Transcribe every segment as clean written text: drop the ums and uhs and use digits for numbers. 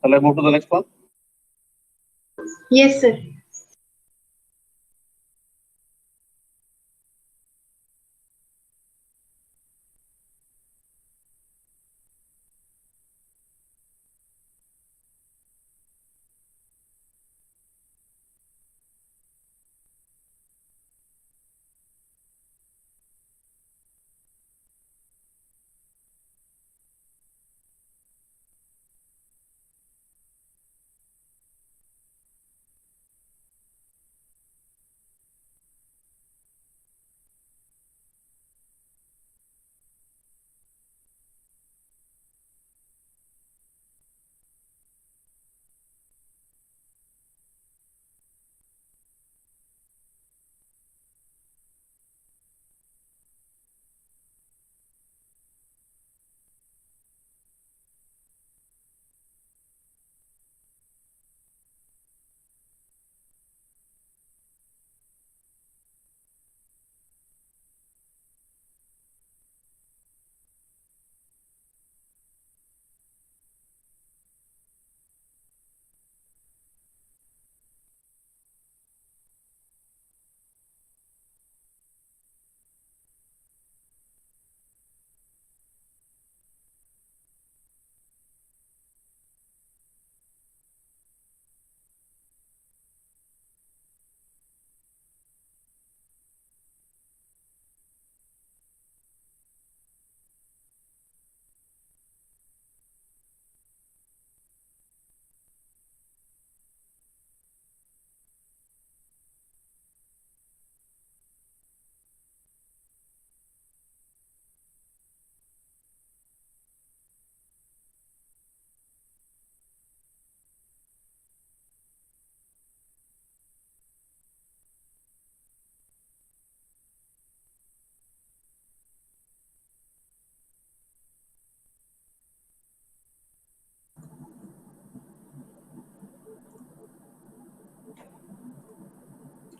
Shall I move to the next one? Yes, sir.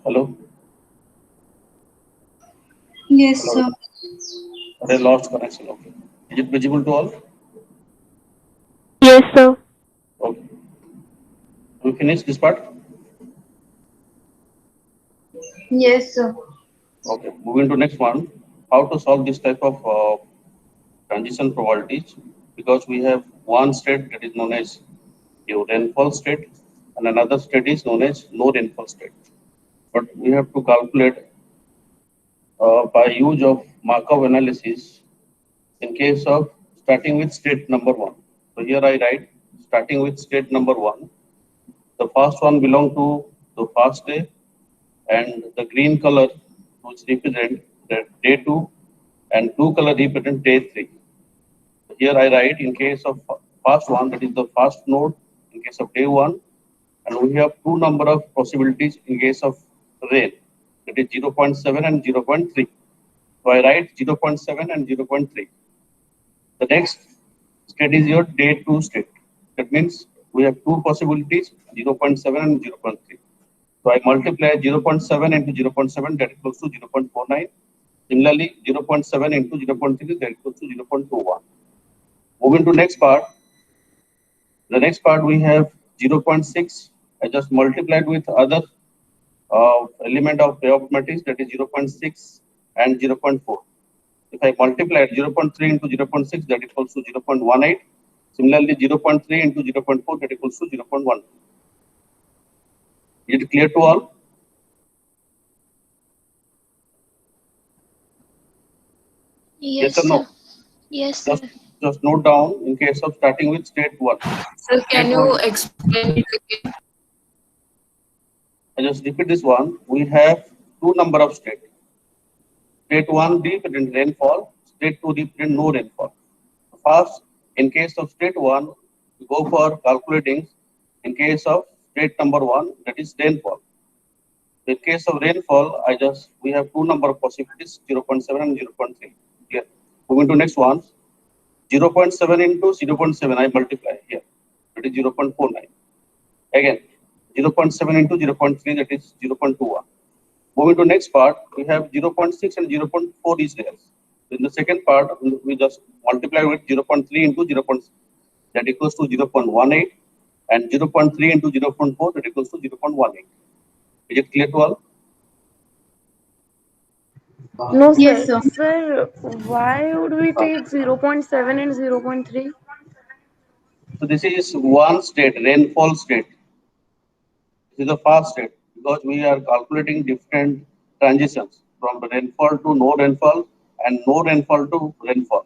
Hello? Yes, Hello? sir. I lost connection. Okay. Is it visible to all? Yes, sir. Okay. We finish this part? Yes, sir. Okay. Moving to next one. How to solve this type of transition probabilities? Because we have one state that is known as your rainfall state, and another state is known as no rainfall state. But we have to calculate by use of Markov analysis in case of starting with state number one. So here I write starting with state number one. The first one belong to the first day, and the green color which represent the day two, and blue color represent day three. So here I write in case of first one, that is the first node in case of day one, and we have two number of possibilities in case of rain, that is 0.7 and 0.3. So I write 0.7 and 0.3. The next state is your day two state. That means we have two possibilities, 0.7 and 0.3. So I multiply 0.7 into 0.7, that equals to 0.49. Similarly, 0.7 into 0.3, that equals to 0.21. Moving to next part. The next part we have 0.6. I just multiplied with other element of payoff matrix, that is 0.6 and 0.4. If I multiply 0.3 into 0.6, that equals to 0.18. Similarly, 0.3 into 0.4, that equals to 0.1. Is it clear to all? Yes, Yes or sir. no? Yes, Just sir. just note down in case of starting with state one. Sir, can State you one. explain it again? I just repeat this one. We have two number of states. State one represent rainfall. State two represent no rainfall. First, in case of state one, we go for calculating in case of state number one, that is rainfall. In case of rainfall, we have two number of possibilities, 0.7 and 0.3. Here, moving to next one, 0.7 into 0.7, I multiply here, that is 0.49. Again, 0.7 into 0.3, that is 0.21. Moving to next part, we have 0.6 and 0.4 is there. In the second part, we just multiply with 0.3 into 0.6, that equals to 0.18. and 0.3 into 0.4 that equals to 0.18. Is it clear to all? No, Yes, sir. sir. Sir, why would we take 0.7 and 0.3? So this is one state, rainfall state. This is a fast state because we are calculating different transitions from rainfall to no rainfall and no rainfall to rainfall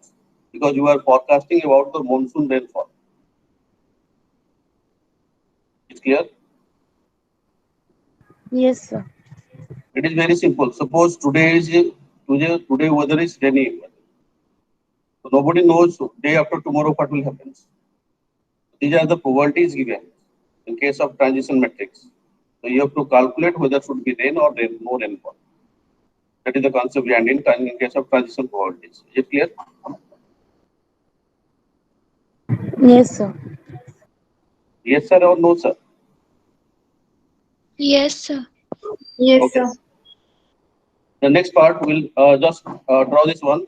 because you are forecasting about the monsoon rainfall. It's clear? Yes, sir. It is very simple. Suppose today weather is rainy. So nobody knows day after tomorrow what will happen. These are the probabilities given in case of transition matrix. So you have to calculate whether should be rain or no rainfall. That is the concept behind in case of transition probabilities. Is it clear? Yes, sir. Yes, sir, or no, sir? Yes, sir. Yes, Okay. sir. The next part will just draw this one.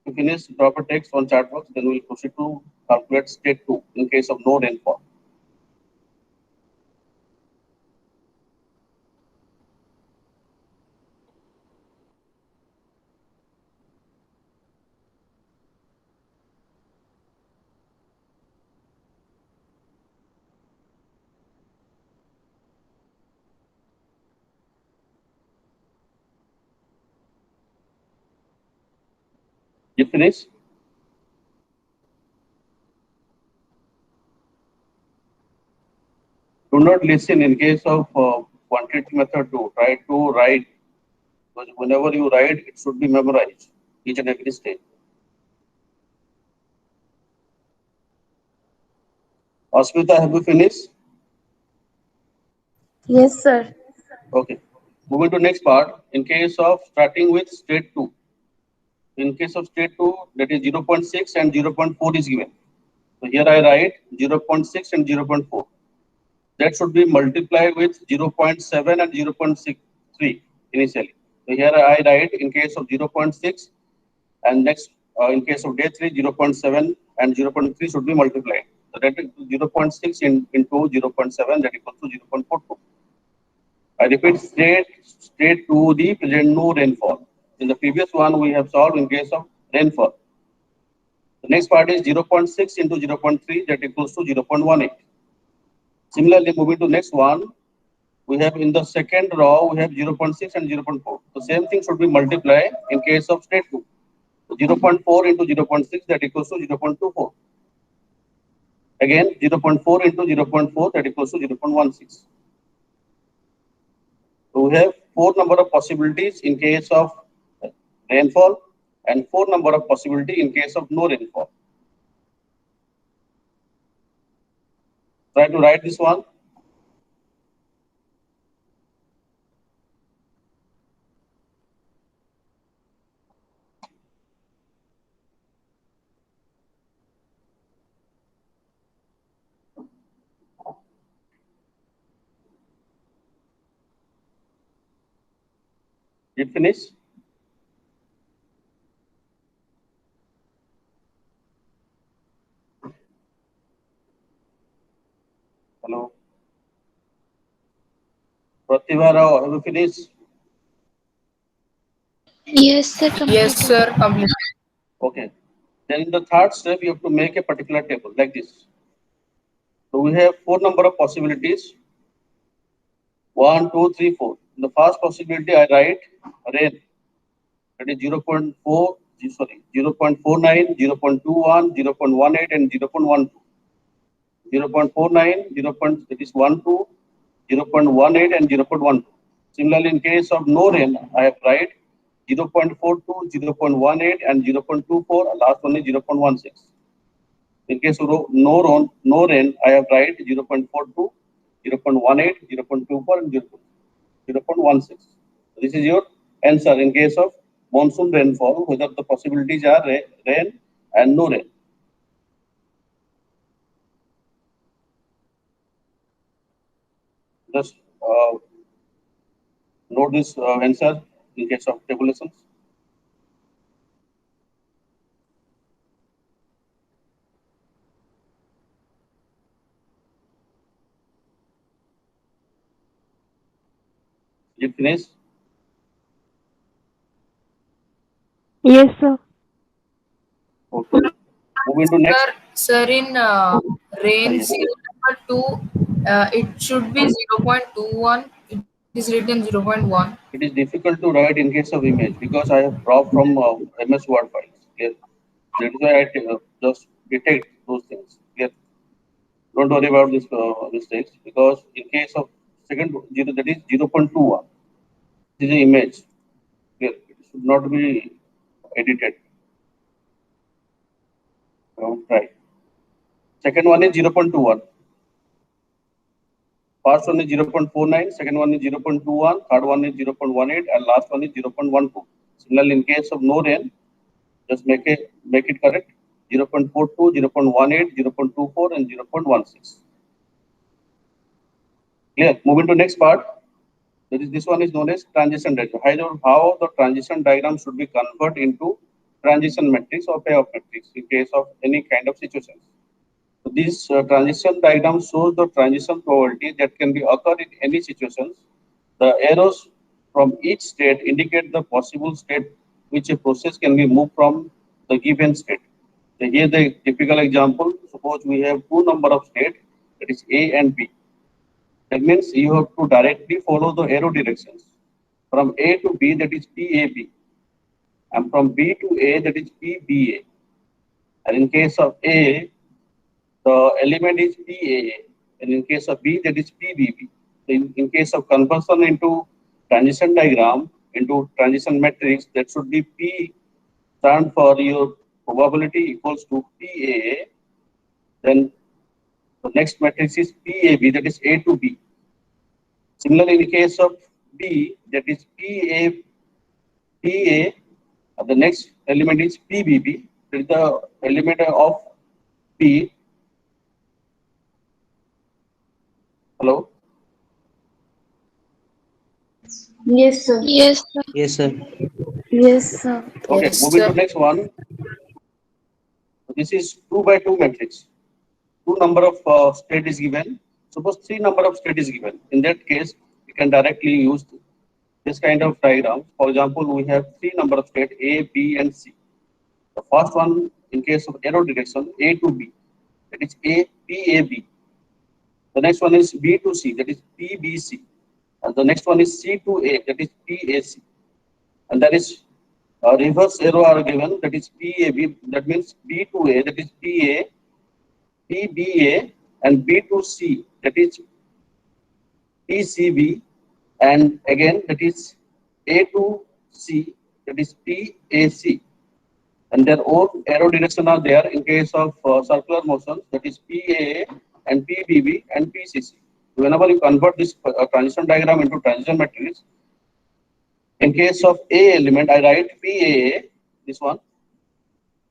To finish, drop a text on chat box. Then we'll proceed to calculate state 2 in case of no rainfall. You finish? Do not listen in case of quantitative method to try to write because whenever you write, it should be memorized each and every stage. Asmita, have you finished? Yes, sir. Okay. Moving to next part. In case of starting with state 2. In case of state 2, that is 0.6 and 0.4 is given. So here I write 0.6 and 0.4. That should be multiplied with 0.7 and 0.63 initially. So here I write in case of 0.6 and next in case of day 3 0.7 and 0.3 should be multiplied. So that is 0.6 into 0.7 that equals to 0.42. I repeat state to the present no rainfall. In the previous one we have solved in case of rainfall. The next part is 0.6 into 0.3 that equals to 0.18. Similarly, moving to next one, we have in the second row, we have 0.6 and 0.4. The same thing should be multiplied in case of state 2. So 0.4 into 0.6 that equals to 0.24. Again, 0.4 into 0.4 that equals to 0.16. So we have 4 number of possibilities in case of rainfall and 4 number of possibility in case of no rainfall. Try to write this one. Did finish? Hello. Pratibha Rao, have you finished? Yes, sir. Yes, Completed. sir. Complete. Okay. Then in the third step, you have to make a particular table like this. So we have 4 number of possibilities. 1, 2, 3, 4. In the first possibility, I write rain. That is 0.4, sorry, 0.49, 0.21, 0.18, and 0.12. 0.49, 0. That is 12, 0.18, and 0.12. Similarly, in case of no rain, I have write 0.42, 0.18, and 0.24. Last one is 0.16. In case of no rain, I have write 0.42, 0.18, 0.24, and 0.16. This is your answer in case of monsoon rainfall, whether the possibilities are rain and no rain. Just note this answer in case of tabulations. Is it finished? Yes, sir. Okay. Moving to next. Sir, in range Yes. 0 number 2, it should be 0.21. It is written 0.1. It is difficult to write in case of image because I have dropped from MS Word files. Clear? That is why I just detect those things. Clear? Don't worry about this mistakes because in case of second zero, that is 0.21. This is an image. Clear? It should not be edited. Right. Second one is 0.21. First one is 0.49, second one is 0.21, third one is 0.18, and last one is 0.12. Similarly, in case of no rain, just make it correct. 0.42, 0.18, 0.24, and 0.16. Clear. Moving to next part. That is, this one is known as transition diagram. How the transition diagram should be converted into transition matrix or payoff matrix in case of any kind of situations. So this transition diagram shows the transition probability that can be occur in any situations. The arrows from each state indicate the possible state which a process can be moved from the given state. So here the typical example, suppose we have two number of states, that is A and B. That means you have to directly follow the arrow directions. From A to B, that is PAB, and from B to A, that is PBA. And in case of A, the element is PAA, and in case of B, that is PBB. In case of conversion into transition diagram, into transition matrix, that should be P stand for your probability equals to PAA. Then the next matrix is PAB, that is A to B. Similarly, in case of B, that is PA, the next element is PBB, that is the element of P. Hello? Yes, sir. Yes, sir. Yes, sir. Yes, sir. Okay, Yes, moving to sir. next one. This is 2 by 2 matrix. Two number of state is given. Suppose three number of state is given. In that case, we can directly use this kind of diagram. For example, we have three number of state A, B, and C. The first one, in case of arrow direction, A to B, that is A, P, A, B. The next one is B to C, that is P, B, C. And the next one is C to A, that is P, A, C. And that is reverse arrow are given, that is PAB, that means B to A, that is PA, PBA, and B to C, that is PCB, and again that is A to C, that is PAC. And their own arrow direction are there in case of circular motion, that is PAA and PBB and PCC. Whenever you convert this transition diagram into transition matrix, in case of A element, I write PAA, this one,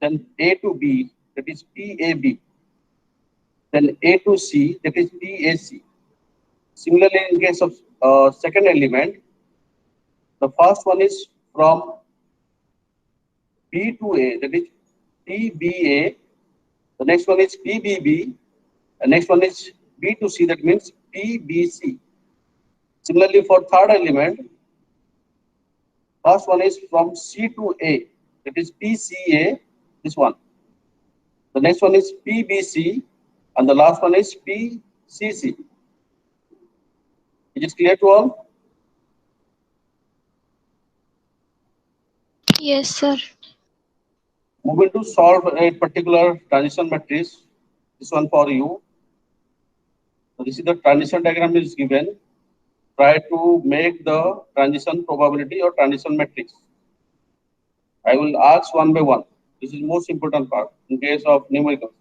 then A to B, that is PAB, then A to C, that is PAC. Similarly, in case of second element, the first one is from B to A, that is PBA, the next one is PBB, the next one is B to C, that means PBC. Similarly, for third element, first one is from C to A, that is PCA, this one. The next one is PBC, and the last one is PCC. Is it clear to all? Yes, sir. Moving to solve a particular transition matrix, this one for you. So this is the transition diagram is given. Try to make the transition probability or transition matrix. I will ask one by one. This is most important part in case of numerical.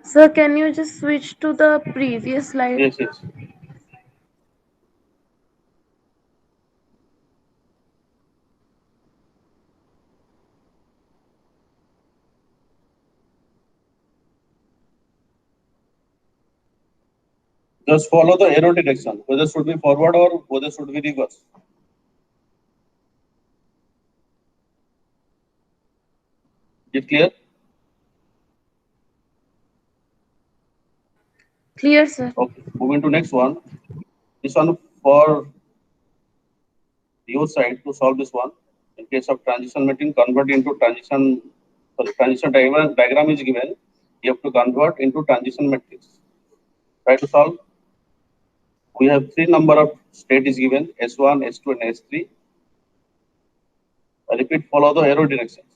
Sir, can you just switch to the previous slide? Yes, yes. Just follow the arrow direction, whether should be forward or whether should be reverse. Is it clear? Clear, sir. Okay. Moving to next one. This one for your side to solve this one. In case of transition matrix, convert into transition. Transition diagram is given. You have to convert into transition matrix. Try to solve. We have three number of state is given: S1, S2, and S3. I repeat, follow the arrow directions.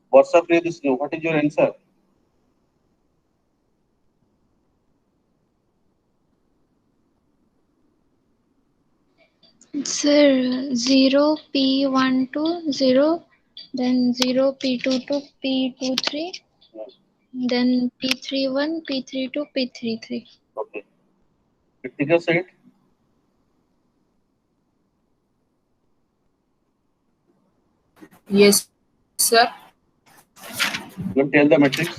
What's up with this? What is your answer? Sir, 0 P1 to 0, then 0 P2 to P23, then P31, P32, P33. Okay. The figure said, Yes, sir. you can tell the matrix.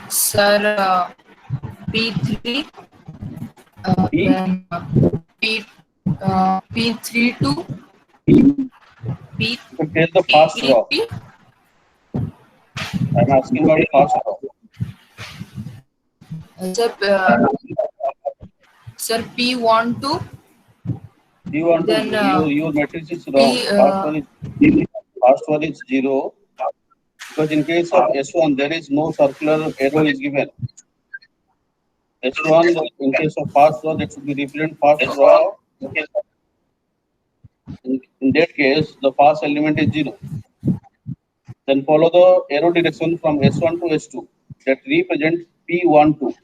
Sir, P3, P, then P, P3 to P, you can tell the fast draw. P3. I'm asking about fast draw. Sir, sir, P1 to You want to then your matrix is wrong. P, Fast one is 0 because in case of S1 there is no circular arrow is given. S1 in case of fast draw that should be represent fast draw. In that case the fast element is 0. Then follow the arrow direction from S1 to S2 that represent P12.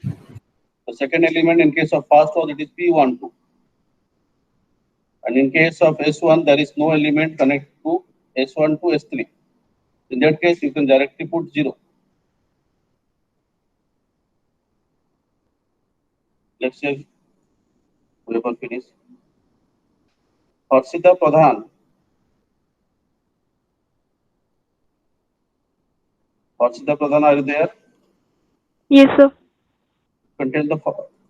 The second element in case of fast draw that is P12. And in case of S1 there is no element connected to S1 to S3. In that case you can directly put 0. Let's say we have finished. Harshita Pradhan. Harshita Pradhan, are you there? Yes, sir. You can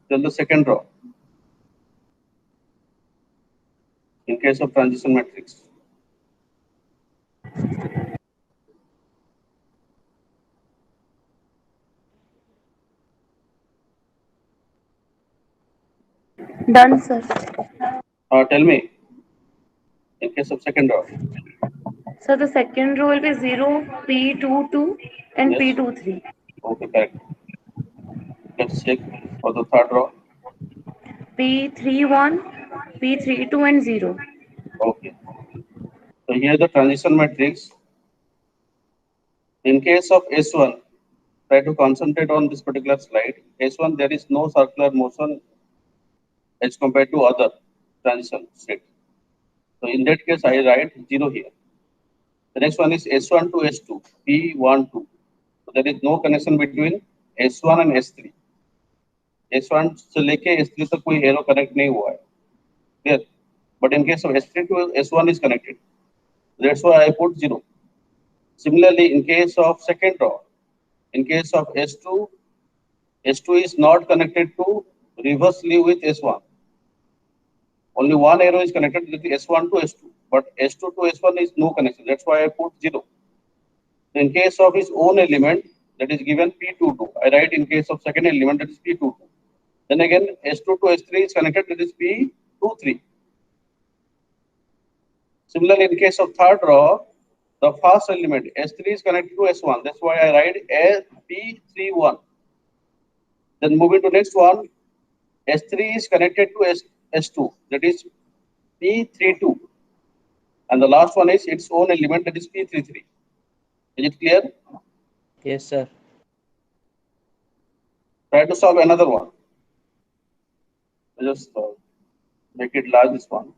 tell the second row in case of transition matrix. Done, sir. Tell me in case of second row. So the second row will be 0, P22 and Yes. P23. Okay, correct. Let's check for the third row. P31, P32 and 0. Okay. So here the transition matrix. In case of S1, try to concentrate on this particular slide. S1 there is no circular motion as compared to other transition state. So in that case I write 0 here. The next one is S1 to S2, P12. So there is no connection between S1 and S3. S1 से लेके S3 तक कोई arrow connect नहीं हुआ है. Clear? But in case of S3 to S1 is connected. That's why I put 0. Similarly, in case of second row, in case of S2, S2 is not connected to reversely with S1. Only one arrow is connected with the S1 to S2, but S2 to S1 is no connection. That's why I put 0. In case of its own element, that is given P22. I write in case of second element, that is P22. Then again, S2 to S3 is connected, that is P2, 3. Similarly, in case of third row, the first element S3 is connected to S1. That's why I write P31. Then moving to next one, S3 is connected to S2. That is P32. And the last one is its own element, that is P33. Is it clear? Yes, sir. Try to solve another one. Just make it large, this one.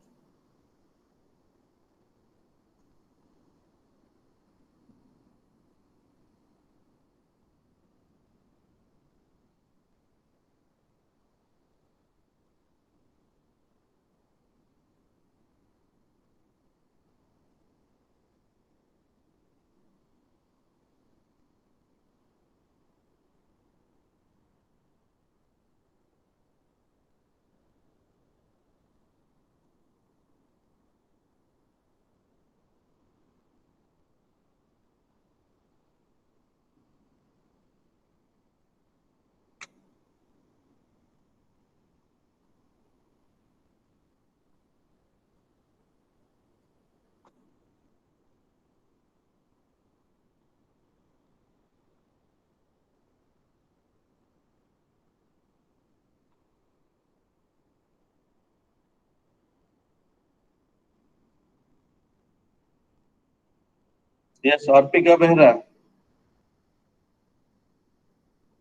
Yes, Arpika Behra.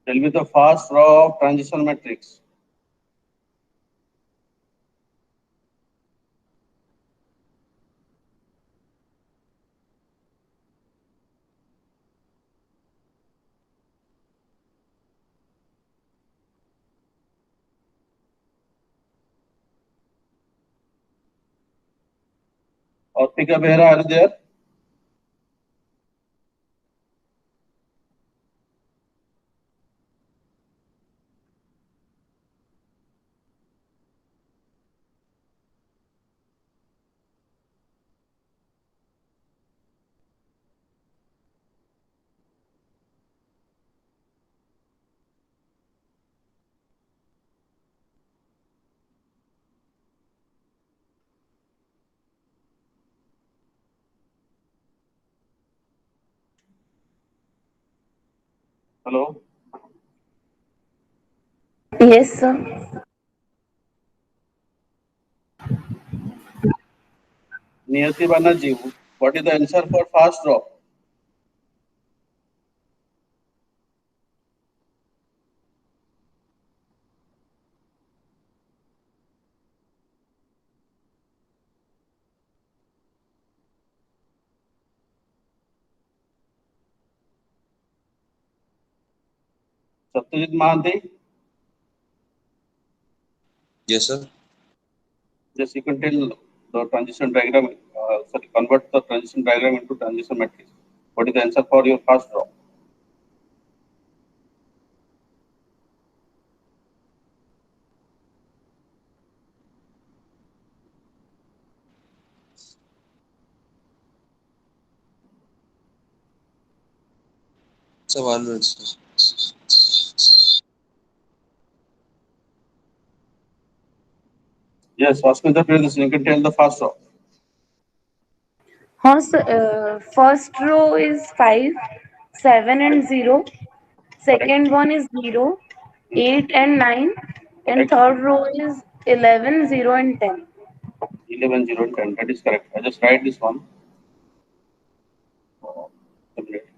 Tell me the first row of transition matrix. Arpika Behra, are you there? Hello? Yes, sir. Niyati Banerjee, what is the answer for first row? Satyajit Mahanti? Yes, sir. Yes, you can tell the transition diagram, sorry, convert the transition diagram into transition matrix. What is the answer for your first row? So 1 minute, sir. Yes, Vasmita Priyadarshini, you can tell the first row. First row is 5, 7 and 0. Second one is 0, 8 and 9. And Correct. third row is 11, 0 and 10. 11, 0, 10. That is correct. I just write this one. Separate.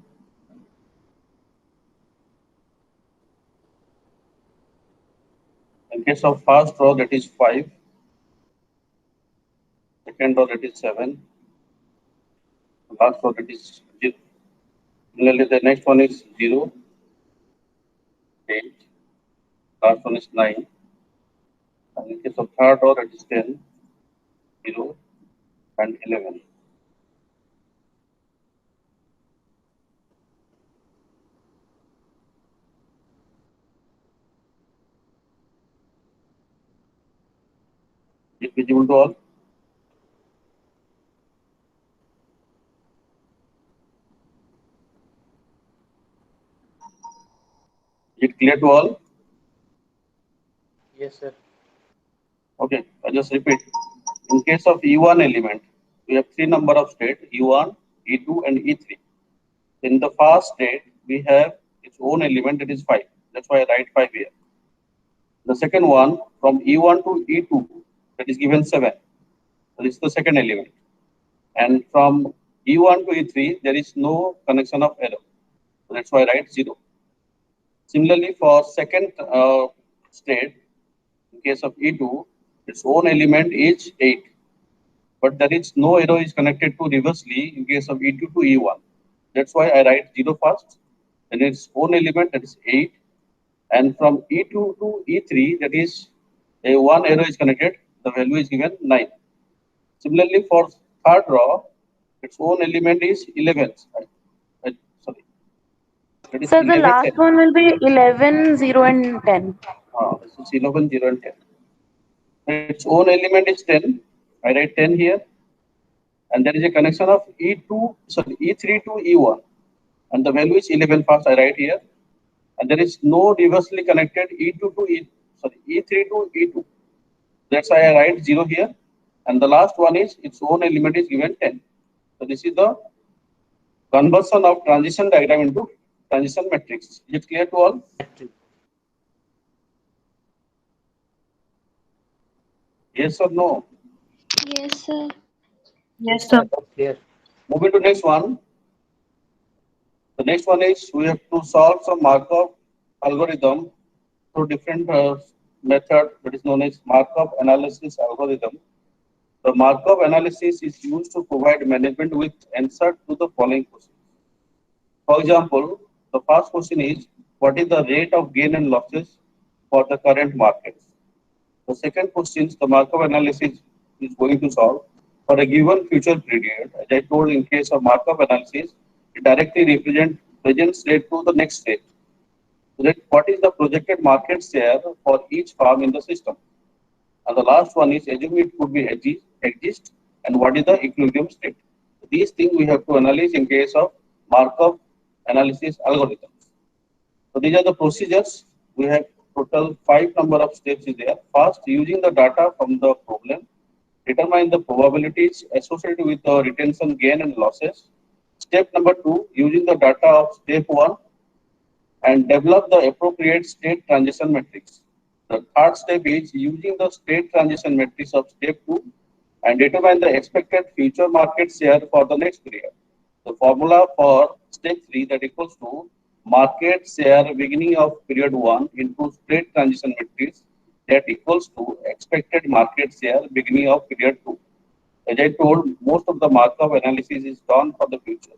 In case of first row, that is 5. Second row, that is 7. Last row, that is 0. Similarly, the next one is 0, 8. Last one is 9. And in case of third row, that is 10, 0, and 11. Is it visible to all? Is it clear to all? Yes, sir. Okay, I just repeat. In case of E1 element, we have three number of state, E1, E2, and E3. In the first state, we have its own element, that is 5. That's why I write 5 here. The second one, from E1 to E2, that is given 7. That is the second element. And from E1 to E3, there is no connection of error. So that's why I write 0. Similarly, for second state, in case of E2, its own element is 8. But there is no arrow is connected to reversely in case of E2 to E1. That's why I write 0 first. Then its own element, that is 8. And from E2 to E3, that is a one arrow is connected, the value is given 9. Similarly, for third row, its own element is 11. Sorry, that is So the 11, last 10. one will be 11, 0, and 10. This is 11, 0, and 10. Its own element is 10. I write 10 here. And there is a connection of E3 to E1. And the value is 11 first, I write here. And there is no reversely connected E3 to E2. That's why I write 0 here. And the last one is its own element is given 10. So this is the conversion of transition diagram into transition matrix. Is it clear to all? Yes or no? Yes, sir. Yes, sir. Clear. Moving to next one. The next one is we have to solve some Markov algorithm through different method that is known as Markov analysis algorithm. The Markov analysis is used to provide management with answer to the following questions. For example, the first question is, what is the rate of gain and losses for the current markets? The second question, the Markov analysis is going to solve for a given future period. As I told, in case of Markov analysis, it directly represents present state to the next state. So that what is the projected market share for each firm in the system? And the last one is assume it could be exist and what is the equilibrium state. These things we have to analyze in case of Markov analysis algorithms. So these are the procedures. We have total 5 number of steps is there. First, using the data from the problem, determine the probabilities associated with the retention gain and losses. Step number 2, using the data of step 1 and develop the appropriate state transition matrix. The third step is using the state transition matrix of step 2 and determine the expected future market share for the next period. The formula for step 3 that equals to market share beginning of period 1 into state transition matrix that equals to expected market share beginning of period 2. As I told, most of the Markov analysis is done for the future.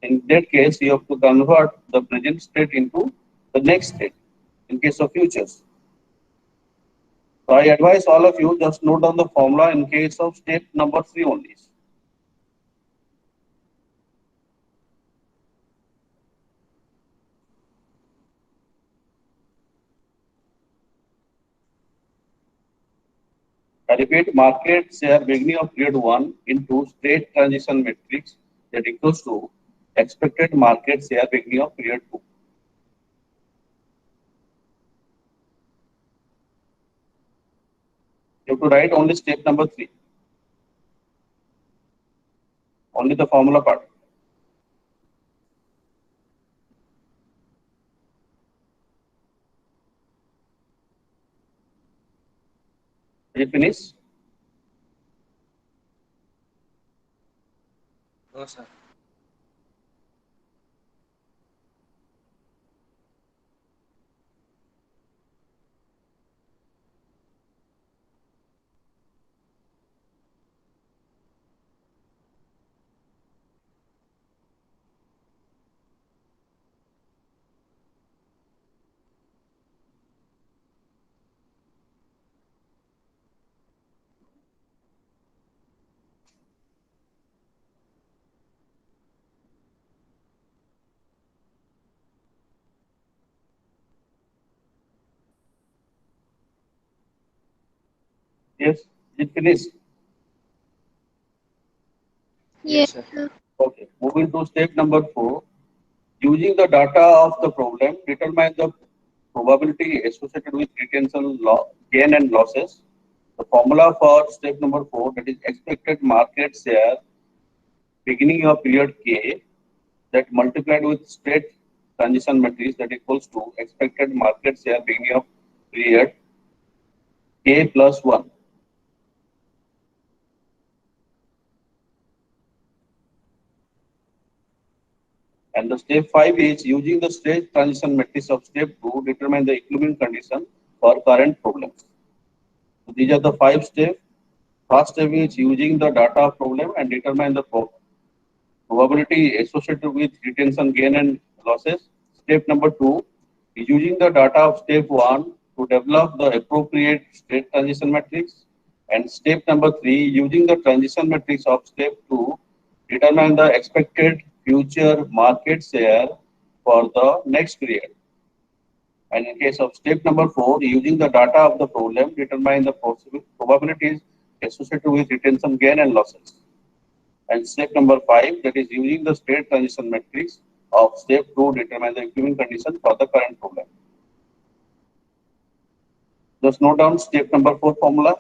In that case, you have to convert the present state into the next state in case of futures. So I advise all of you just note down the formula in case of step number 3 only. I repeat, market share beginning of period 1 into state transition matrix that equals to expected market share beginning of period 2. You have to write only step number 3. Only the formula part. Did you finish? No, sir. Yes. Did you finish? Yes, Yes, sir. sir. Okay. Moving to step number 4. Using the data of the problem, determine the probability associated with retention gain and losses. The formula for step number 4, that is expected market share beginning of period K, that multiplied with state transition matrix, that equals to expected market share beginning of period K plus 1. And the step 5 is using the state transition matrix of step 2, determine the equilibrium condition for current problems. So these are the 5 steps. First step is using the data problem and determine the probability associated with retention gain and losses. Step number 2 is using the data of step 1 to develop the appropriate state transition matrix. And step number 3, using the transition matrix of step 2, determine the expected future market share for the next period. And in case of step number 4, using the data of the problem, determine the probabilities associated with retention gain and losses. And step number 5, that is using the state transition matrix of step 2, determine the equilibrium condition for the current problem. Just note down step number 4 formula.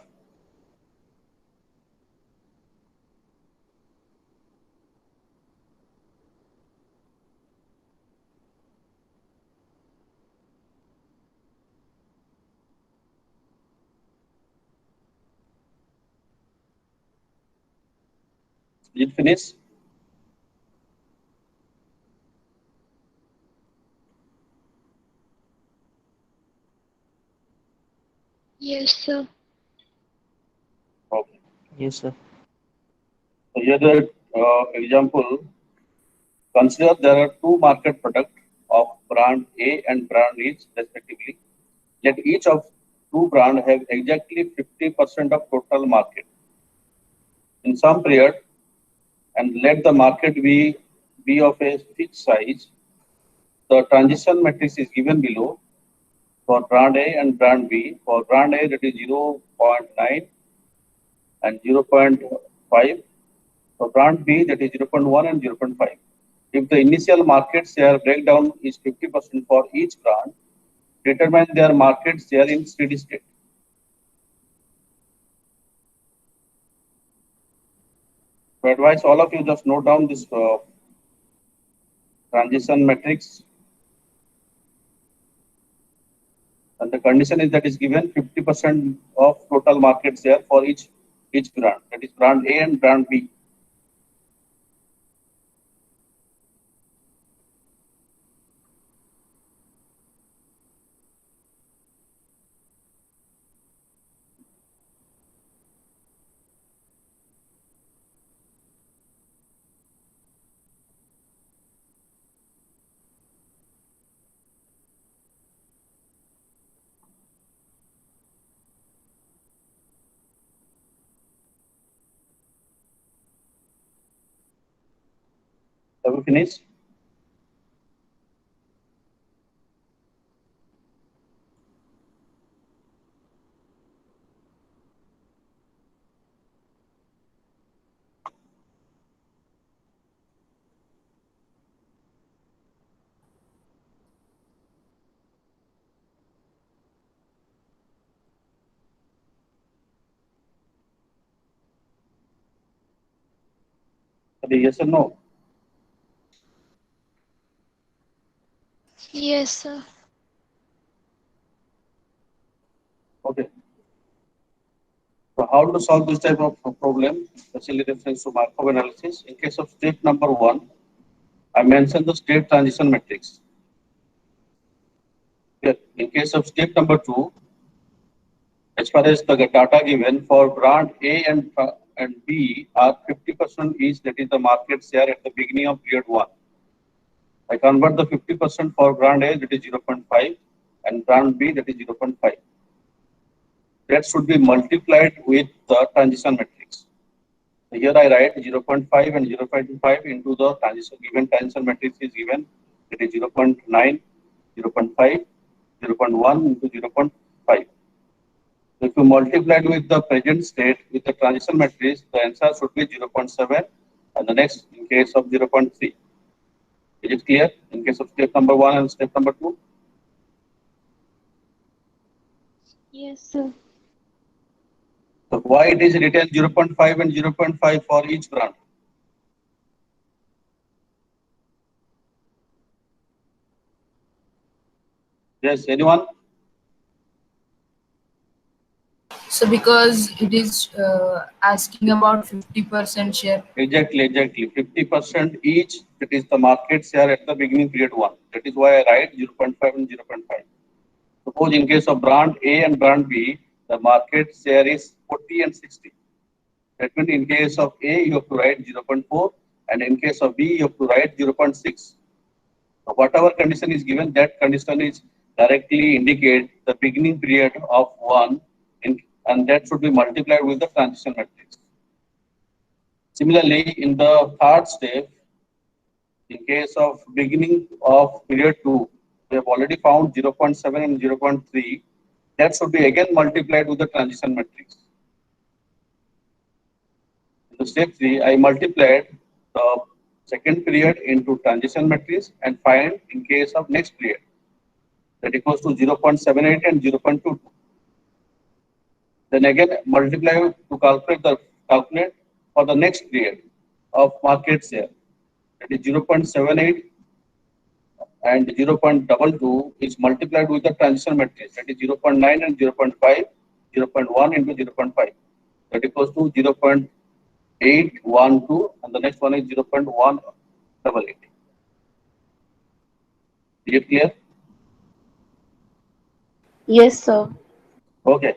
Did it finish? Yes, sir. Okay. Yes, sir. So here the example. Consider there are two market products of brand A and brand E respectively. Let each of two brands have exactly 50% of total market in some period, and let the market be of a fixed size. The transition matrix is given below for brand A and brand B. For brand A, that is 0.9 and 0.5. For brand B, that is 0.1 and 0.5. If the initial market share breakdown is 50% for each brand, determine their market share in steady state. So advise all of you just note down this transition matrix. And the condition is that is given 50% of total market share for each brand. That is brand A and brand B. Have you finished? Yes or no? Yes, sir. Okay. So how to solve this type of problem, especially reference to Markov analysis? In case of step number 1, I mentioned the state transition matrix. Here, in case of step number 2, as far as the data given for brand A and B are 50% each, that is the market share at the beginning of period 1. I convert the 50% for brand A, that is 0.5, and brand B, that is 0.5. That should be multiplied with the transition matrix. So here I write 0.5 and 0.5 into the transition, given transition matrix is given, it is 0.9, 0.5, 0.1 into 0.5. So if you multiply it with the present state with the transition matrix, the answer should be 0.7, and the next in case of 0.3. Is it clear in case of step number 1 and step number 2? Yes, sir. So why it is written 0.5 and 0.5 for each brand? Yes, anyone? So because it is asking about 50% share. Exactly. 50% each. That is the market share at the beginning period one. That is why I write 0.5 and 0.5. Suppose in case of brand A and brand B, the market share is 40 and 60. That means in case of A, you have to write 0.4, and in case of B, you have to write 0.6. So whatever condition is given, that condition is directly indicate the beginning period of one, and that should be multiplied with the transition matrix. Similarly, in the third step, in case of beginning of period 2, we have already found 0.7 and 0.3. That should be again multiplied with the transition matrix. In the step 3, I multiplied the second period into transition matrix and find in case of next period, that equals to 0.78 and 0.22. Then again multiply to calculate for the next period of market share, that is 0.78, and 0.22 is multiplied with the transition matrix, that is 0.9 and 0.5, 0.1 into 0.5, that equals to 0.812, and the next one is 0.188. Is it clear? Yes, sir. Okay.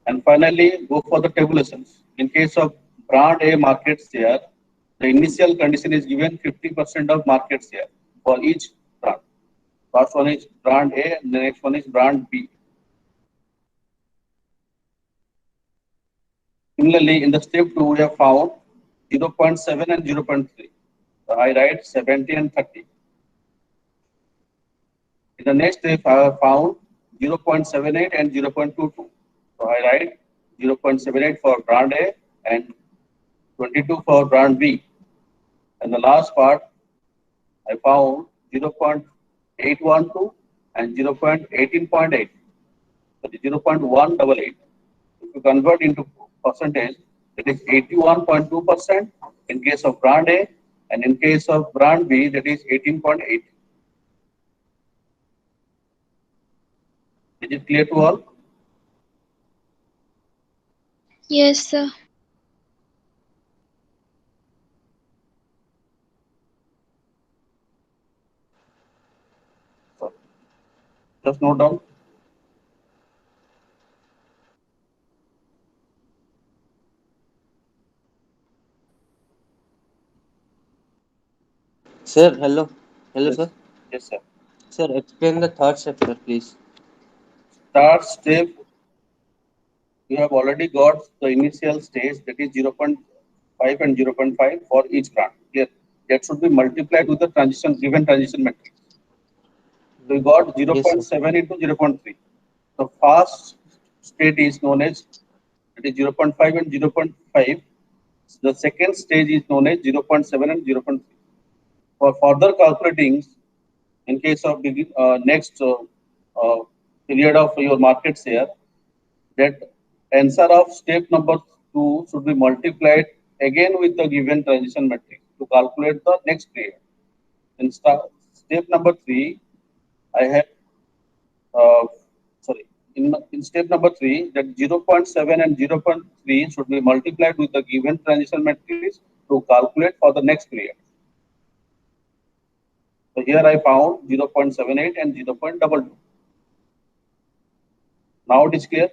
And finally, go for the tabulations. In case of brand A market share, the initial condition is given 50% of market share for each brand. First one is brand A, and the next one is brand B. Similarly, in the step 2, we have found 0.7 and 0.3. So I write 70 and 30. In the next step, I have found 0.78 and 0.22. So I write 0.78 for brand A and 22 for brand B. And the last part, I found 0.812 and 0.18.8. That is 0.188. If you convert into percentage, that is 81.2% in case of brand A, and in case of brand B, that is 18.8. Is it clear to all? Yes, sir. So just note down. Sir, hello. Hello, Yes, sir. yes, sir. Sir, explain the third step, sir, please. Start step, you have already got the initial stage, that is 0.5 and 0.5 for each brand. Here, that should be multiplied with the transition given transition matrix. So we got Yes, sir. 0.7 into 0.3. The first state is known as, that is 0.5 and 0.5. The second stage is known as 0.7 and 0.3. For further calculating, in case of next uh, period of your market share, that answer of step number 2 should be multiplied again with the given transition matrix to calculate the next period. In step number 3, I have uh, sorry, in step number 3, that 0.7 and 0.3 should be multiplied with the given transition matrix to calculate for the next period. So here I found 0.78 and 0.22. Now it is clear,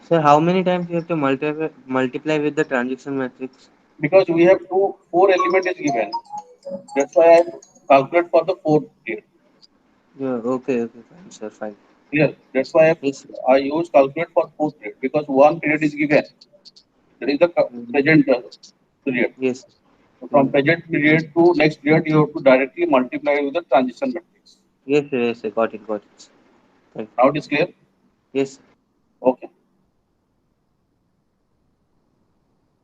Sir, how many times you have to multiply with the transaction matrix? because we have four element is given. That's why I calculate for the fourth period. Yeah, okay, fine, sir, fine. Clear. That's why Yes, sir. I use calculate for fourth period, because one period is given. That is the Mm, present period. yes. So from Mm. present period to next period, you have to directly multiply with the transition matrix. Yes, sir, got it. Thank Now it is clear. you. Yes, sir. Okay.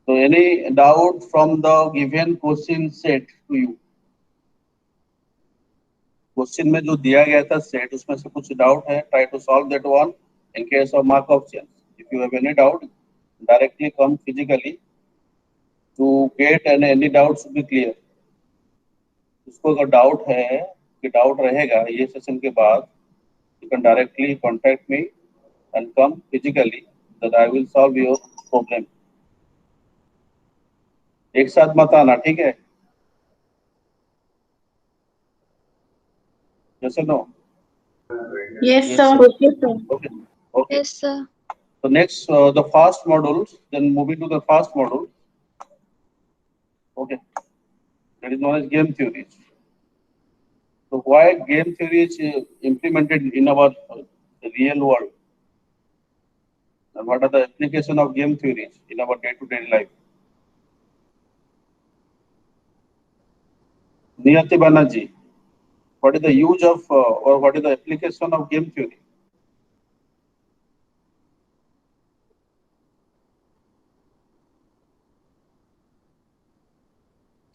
So any doubt from the given question set to you? Question में जो दिया गया था set, उसमें से कुछ doubt है? Try to solve that one. in case of Markov chains. If you have any doubt, directly come physically to get and any doubt should be clear. उसको अगर डाउट है कि डाउट रहेगा ये सेशन के बाद, you can directly contact me and come physically that I will solve your problem. एक साथ मत आना, ठीक है? Yes or no? Yes, Yes, sir. sir. Okay, sir. Okay. Okay. Yes, sir. So next, the fast modules. Then moving to the fast module. Okay. That is known as game theories. So why game theory is implemented in our real world? And what are the application of game theories in our day-to-day life? Niyati Banerjee, what is the use of or what is the application of game theory?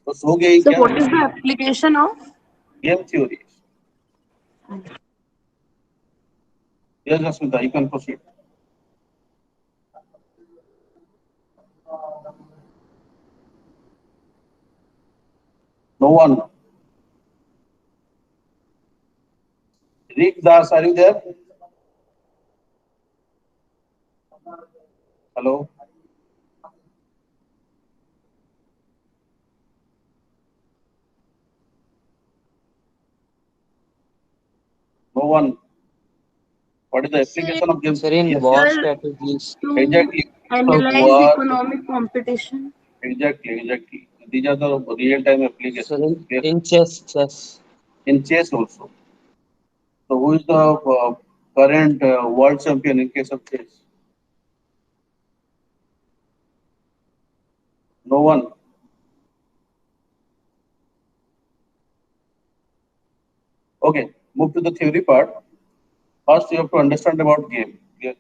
तो सो गई So क्या? what is the application of? Game theories. Yes, Asmita, you can proceed. No one. Rick Das, are you there? Hello. No one. What is the application of game Sir, theory? in Yes, war yes. Sir, strategies. to Exactly. analyze War. economic competition. Exactly. These are the real-time Sir, applications. Yes. in chess. In chess also. So who is the current world champion in case of chess? No one. Okay, move to the theory part. First, you have to understand about game. Yes.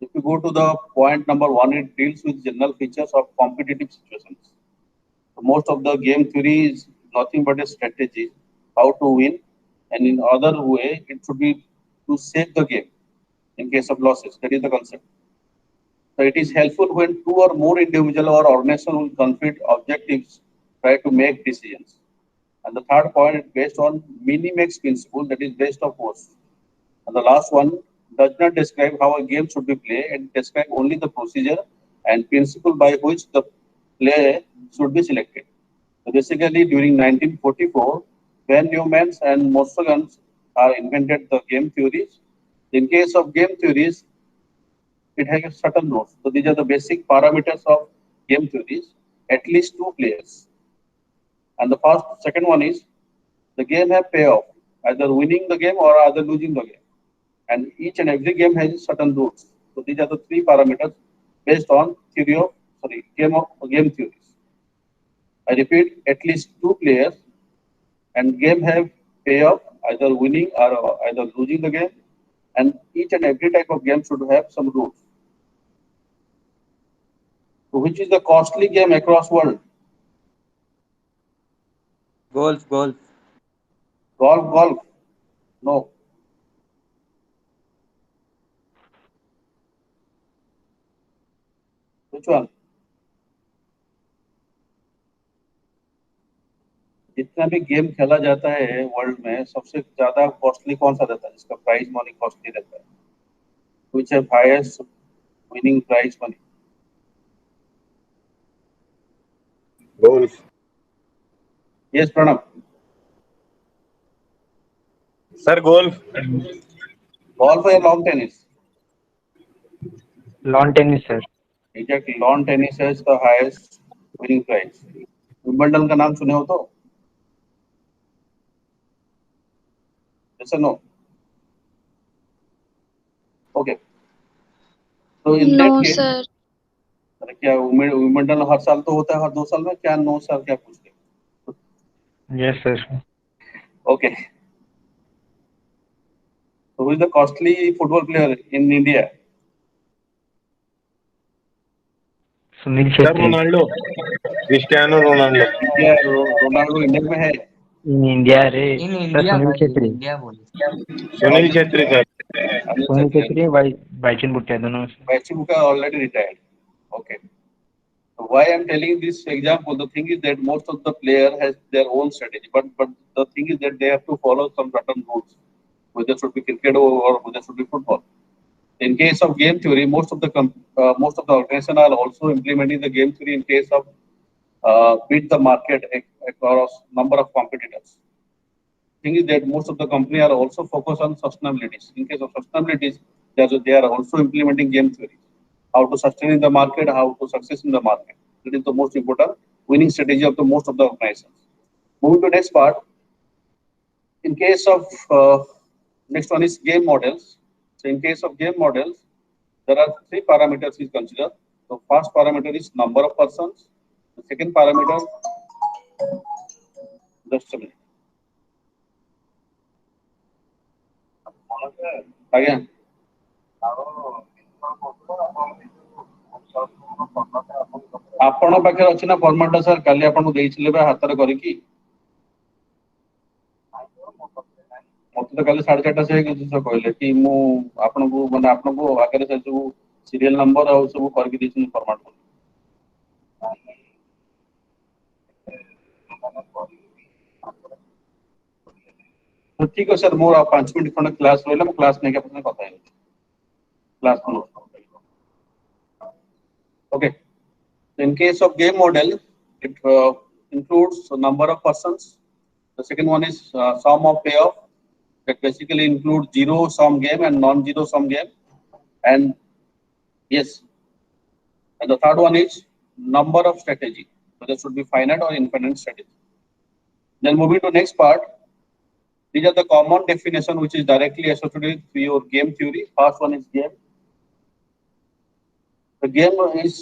If you go to the point number 1, it deals with general features of competitive situations. So most of the game theory is nothing but a strategy, how to win, and in other way, it should be to save the game in case of losses. That is the concept. So it is helpful when two or more individual or organization will conflict objectives, try to make decisions. And the third point is based on minimax principle, that is based on force. And the last one does not describe how a game should be played and describe only the procedure and principle by which the play should be selected. So basically, during 1944, when Newmans and Morgans are invented the game theories. In case of game theories, it has certain rules. So these are the basic parameters of game theories. At least two players. And the second one is the game have payoff, either winning the game or either losing the game. And each and every game has certain rules. So these are the three parameters based on game theories. I repeat, at least two players, and game have payoff, either winning or either losing the game. And each and every type of game should have some rules. So which is the costly game across world? Golf. Golf. No. Which one? जितना भी game खेला जाता है world में सबसे ज्यादा costly कौन सा रहता है जिसका प्राइस मनी कॉस्टली रहता है? Which have highest winning prize money? Golf. Yes, Pranam. Sir, golf. Golf or lawn tennis? Lawn tennis, sir. Exactly. Lawn tennis has the highest winning prize. Wimbledon का नाम सुने हो तो? Yes or no? Okay. So in that No, case, sir. अरे क्या Wimbledon हर साल तो होता है, हर 2 साल में क्या 9 साल क्या पूछते? Yes, sir. Okay. So who is the costly football player in India? Sunil Sir, Chhetri. Ronaldo. Cristiano Ronaldo. India Ronaldo India में है. In India, re. In Sir, India, Sunil bhai, Chhetri. India बोले. Sunil Chhetri, sir. Sunil Chhetri, Bachin Bhuttia, don't know, sir. Bachibuka already retired. Okay. So why I'm telling this example, the thing is that most of the player has their own strategy, but the thing is that they have to follow some certain rules, whether it should be cricket or whether it should be football. In case of game theory, most of the organization are also implementing the game theory in case of beat the market across number of competitors. Thing is that most of the company are also focused on sustainability. In case of sustainability, they are also implementing game theory. How to sustain in the market, how to success in the market. That is the most important winning strategy of the most of the organizations. Moving to next part. In case of next one is game models. So in case of game models, there are three parameters is considered. So first parameter is number of persons. The second parameter, just a minute. Again. ଆପଣ ପାଖରେ ଅଛି ନା format sir କାଲି ଆପଣଙ୍କୁ ଦେଇଥିଲେ ବା ହାତରେ କରିକି ମତେ ତ କାଲି 4:30 ସେ ଜିନିଷ କହିଲେ କି ମୁଁ ଆପଣଙ୍କୁ ମାନେ ଆପଣଙ୍କୁ ଆଗରେ ସେ ସବୁ ସିରିଏଲ ନମ୍ବର ଆଉ ସବୁ କରିକି ଦେଇଛନ୍ତି ଫର୍ମାଟ ଠିକ ଅଛି ସାର୍ ମୋର 5 ମିନିଟ୍ ଖଣ୍ଡେ କ୍ଲାସ୍ ରହିଲା ମୁଁ କ୍ଲାସ୍ ନେଇକି ଆପଣଙ୍କ କଥା ହେବି class okay. In case of game model, it includes a number of persons. The second one is sum of payoff, that basically includes zero sum game and non-zero sum game. And yes, and the third one is number of strategy, whether it should be finite or infinite strategy. Then moving to next part, these are the common definition which is directly associated with your game theory. First one is game. The game is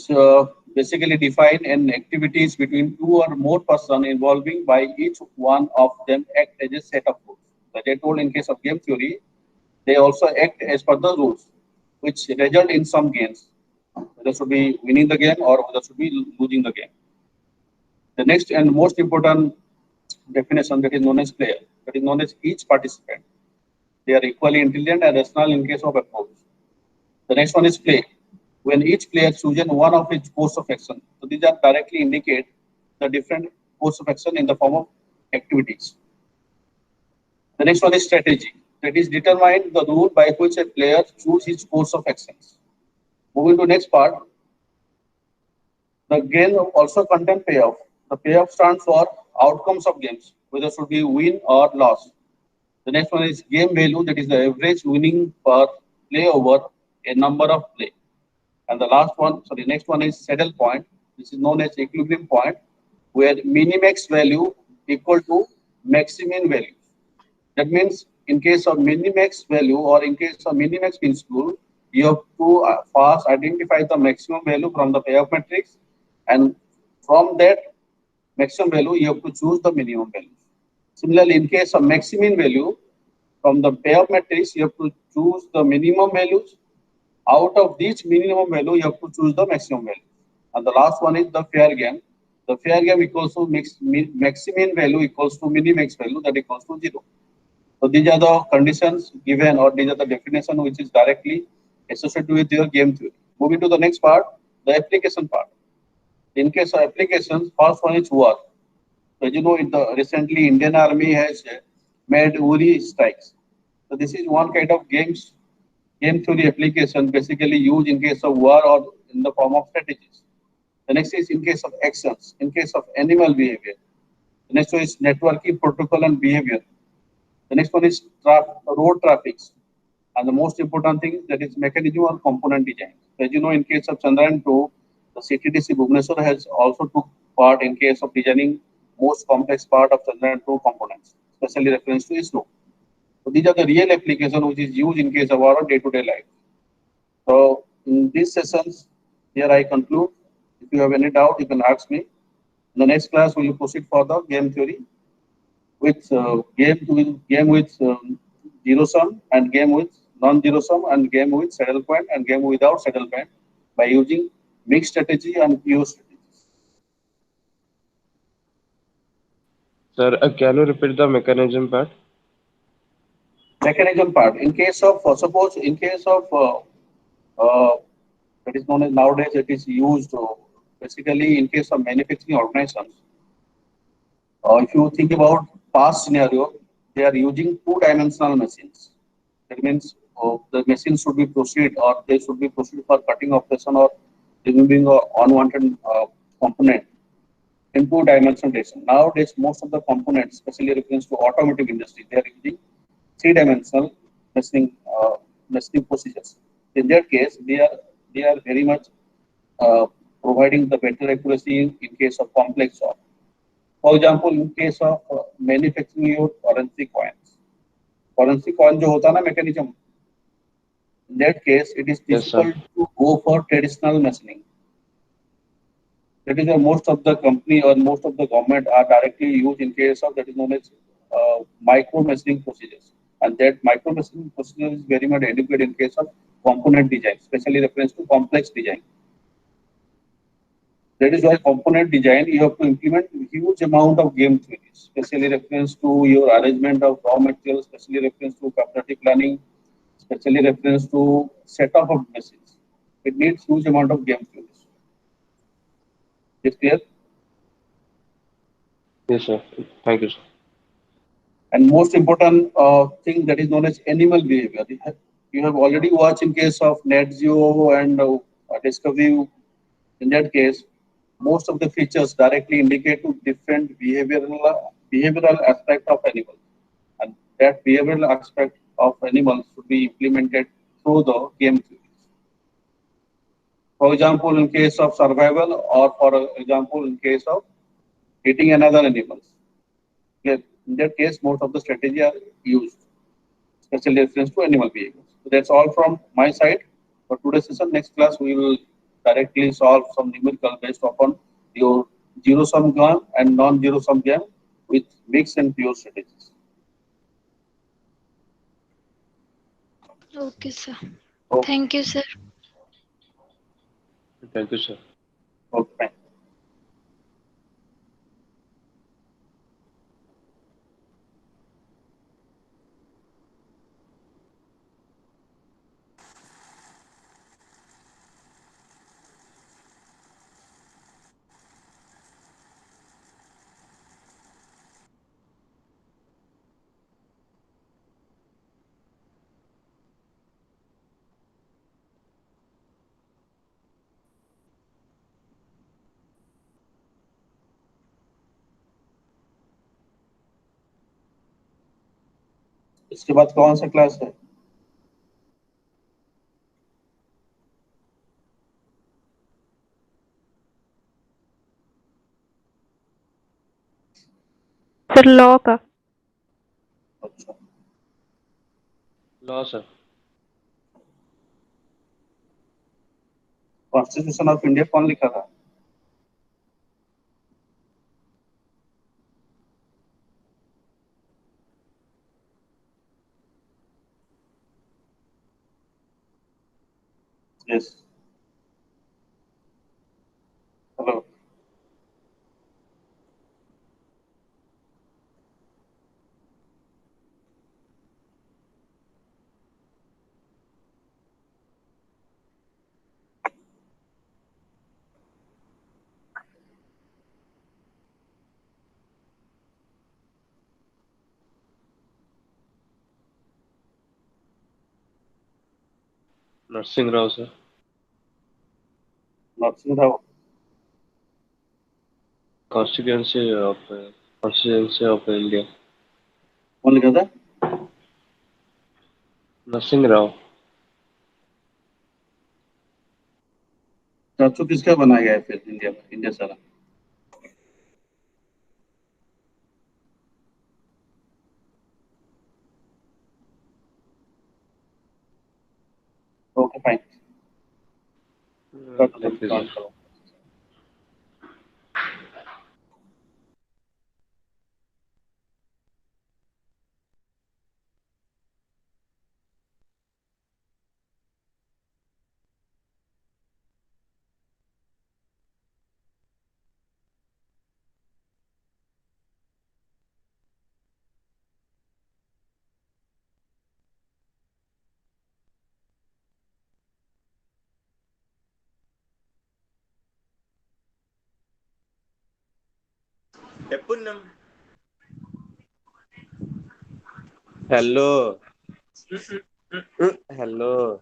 basically defined in activities between two or more persons involving by each one of them act as a set of rules. As I told in case of game theory, they also act as per the rules, which result in some gains. Whether should be winning the game or whether should be losing the game. The next and most important definition that is known as player, that is known as each participant. They are equally intelligent and rational in case of approach. The next one is play. When each player chooses one of its course of action. So these are directly indicate the different course of action in the form of activities. The next one is strategy. That is determine the rule by which a player chooses his course of actions. Moving to next part. The game also contain payoff. The payoff stands for outcomes of games, whether it should be win or loss. The next one is game value, that is the average winning per play over a number of play. And the next one is saddle point. This is known as equilibrium point, where minimax value equal to maximum value. That means in case of minimax value or in case of minimax principle, you have to first identify the maximum value from the payoff matrix, and from that maximum value, you have to choose the minimum value. Similarly, in case of maximum value, from the payoff matrix, you have to choose the minimum values. Out of each minimum value, you have to choose the maximum value. And the last one is the fair game. The fair game equals to maximum value equals to minimax value, that equals to 0. So these are the conditions given, or these are the definition which is directly associated with your game theory. Moving to the next part, the application part. In case of applications, first one is war. So as you know, recently Indian Army has made Uri strikes. So this is one kind of game theory application basically used in case of war or in the form of strategies. The next is in case of actions, in case of animal behavior. The next one is networking protocol and behavior. The next one is road traffic. And the most important thing, that is mechanism or component design. As you know, in case of Chandrayaan 2, the CTDC Bhubaneswar has also took part in case of designing most complex part of Chandrayaan 2 components, especially reference to ISRO. So these are the real application which is used in case of our day-to-day life. So in these sessions, here I conclude. If you have any doubt, you can ask me. In the next class, we will proceed further game theory with game with zero sum and game with non-zero sum and game with saddle point and game without saddle point by using mixed strategy and pure strategy. Sir, can you repeat the mechanism part? Mechanism part. In case of suppose in case of uh, that is known as nowadays it is used basically in case of manufacturing organizations. If you think about past scenario, they are using two-dimensional machines. That means the machine should be proceed or they should be proceed for cutting operation or removing a unwanted component in two-dimensional direction. Nowadays, most of the components, especially reference to automotive industry, they are using three-dimensional machining machining procedures. In that case, they are very much uh, providing the better accuracy in case of complex job. For example, in case of manufacturing your currency coin जो होता है ना mechanism, in that case, it is Yes, sir. difficult to go for traditional machining. That is why most of the company or most of the government are directly used in case of that is known as micro machining procedures. And that micro machining procedure is very much adequate in case of component design, especially reference to complex design. That is why component design you have to implement huge amount of game theory, especially reference to your arrangement of raw materials, especially reference to capacity planning, especially reference to setup of machines. It needs huge amount of game theories. Is clear? Yes, sir. Thank you, sir. And most important thing that is known as animal behavior. You have already watched in case of net zero and discovery. In that case, most of the features directly indicate to different behavioral aspect of animal, and that behavioral aspect of animals should be implemented through the game theories. For example, in case of survival, or for example, in case of eating another animals. Yes, in that case, most of the strategy are used, especially reference to animal behaviors. So that's all from my side for today's session. Next class, we will directly solve some numerical based upon your zero sum game and non zero sum game with mixed and pure strategies. Okay, sir. Okay, Thank you, sir. Thank you, sir. okay, fine. इसके बाद कौन सा class है? Sir law का। अच्छा, Law, sir. Constitution of India कौन लिखा था? Yes, hello, Nursing Rao, sir. Narasimha Rao, Constituency of Constituency of India. कौन लिखा था? Nursing Rao. चाचू किसका बनाया गया है फिर इंडिया में, इंडिया सारा? ओके, फाइन, चाचू Thank जल्दी you, ज्वाइन sir. करो. Hello. Hello.